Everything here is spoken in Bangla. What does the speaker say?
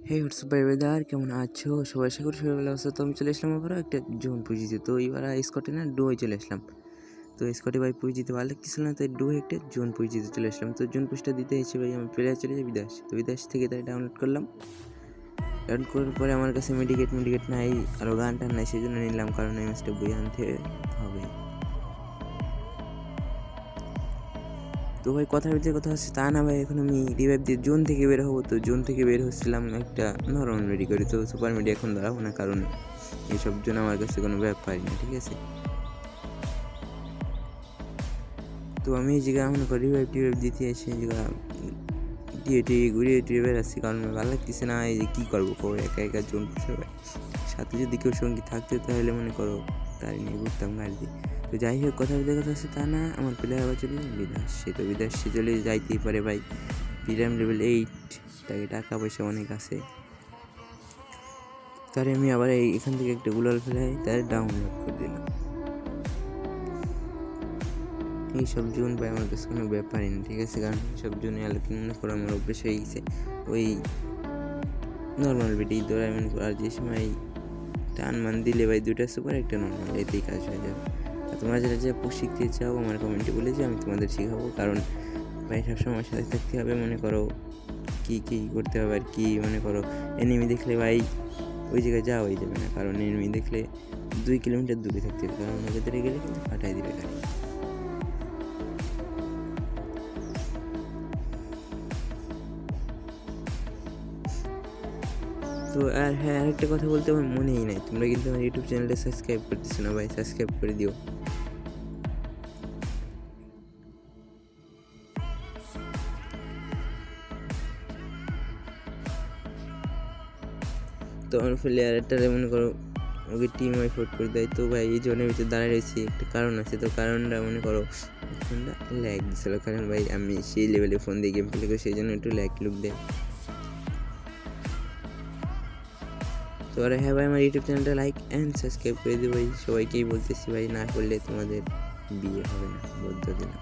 হে হোয়াটসঅ্যাপ ভাই বেদার, কেমন আছো সবাই? আশা করি সবাই ভালো আছো। তো আমি চলে আসলাম আবার একটা জোন পুঁজিতে। তো এবার স্কটে না ডুয়ে চলে আসলাম। তো স্কটে ভাই পুঁজিতে ভালো লাগতেছিল না, তাই ডুয়ে একটা জোন পুঁজিতে চলে আসলাম। তো জোন পুঁজিটা দিতে এসে ভাই আমার প্লেয়ার চলে যায় বিদেশ। তো বিদেশ থেকে তাই ডাউনলোড করলাম। ডাউনলোড করার পরে আমার কাছে মেডিকেট নাই, আরও গান টান নাই, সেই জন্য নিলাম, কারণ এই ম্যাচটা বই আনতে হবে। তো ভাই কথার ভিতরে কথা হচ্ছে তা না ভাই, এখন আমি রিভাইভ দিয়ে জোন থেকে বের হবো। তো জোন থেকে বের হচ্ছিলাম একটা নরমাল মেডি করি। তো সুপার মেডি এখন দাঁড়াবো না, কারণ এইসব জন্য আমার কাছে কোনো ব্যাপারই না, ঠিক আছে। তো আমি এই জায়গায় মনে করি রিভাইভ দিতে এসে এই জায়গা ঘুরিয়ে বেড়াচ্ছি, কারণ ভালো লাগতেছে না। এই যে কী করবো একা একা জোন পুষে, সাথে যদি কেউ সঙ্গী থাকতো তাহলে মনে করো গাড়ি নিয়ে ঘুরতাম গাড়ি দিয়ে। তো যাই হোক কথার ভিতরে কথা হচ্ছে তা না, আমার প্লেয়ার আবার চলে যায় বিদেশ। সে তো বিদেশ সে চলে যাইতেই পারে ভাই, প্রিমিয়াম লেভেল 8, তাকে টাকা পয়সা অনেক আছে। তারে আমি আবার এখান থেকে একটা গুলাল ফেলাই তার ডাউনলোড করে দিলাম। এইসব জোন ভাই আমার কাছে কোনো ব্যাপারই না, ঠিক আছে, কারণ এইসব জোনে আলোকে মনে করো আমার অভ্যেস হয়ে গেছে ওই নর্মাল বেটেই দৌড়ায় মনে করো। আর যে সময় টান মান দিলে ভাই দুইটা সুপার একটা নর্মাল, এতেই কাজ হয়ে যাবে। আর তোমরা যারা যে শিখতে চাও আমার কমেন্টে বলে যে আমি তোমাদের শেখাবো, কারণ ভাই সবসময় আমার সাথে থাকতে হবে। মনে করো কী করতে হবে আর কি, মনে করো এনিমি দেখলে ভাই ওই জায়গায় যাওয়া হয়ে যাবে না, কারণ এনিমি দেখলে 2 কিলোমিটার দূরে থাকতে হবে, কারণ ওদের ধরে গেলে কিন্তু ফাটাই দিবে গাড়ি। তো আর হ্যাঁ, আরেকটা কথা বলতে আমার মনেই নাই, তোমরা কিন্তু আমার ইউটিউব চ্যানেলটা সাবস্ক্রাইব করতেছো না ভাই, সাবস্ক্রাইব করে দিও। তো আমার প্লেয়ারটারে মনে করো ওকে টিম ওয়াইফ আউট করে দেয়। তো ভাই এই জোনের ভিতরে দাঁড়িয়ে রয়েছি, একটা কারণ আছে। তো কারণটা মনে করো ফোনটা ল্যাগ দিচ্ছিলো, কারণ ভাই আমি সেই লেভেলে ফোন দিয়ে গেম প্লে করি, সেই জন্য একটু ল্যাগ লুক দেয়। তো আর হ্যাঁ ভাই, আমার ইউটিউব চ্যানেলটা লাইক অ্যান্ড সাবস্ক্রাইব করে দিও ভাই, সবাইকেই বলতেছি ভাই, না করলে তোমাদের বিয়ে হবে না, বলতে দিলাম।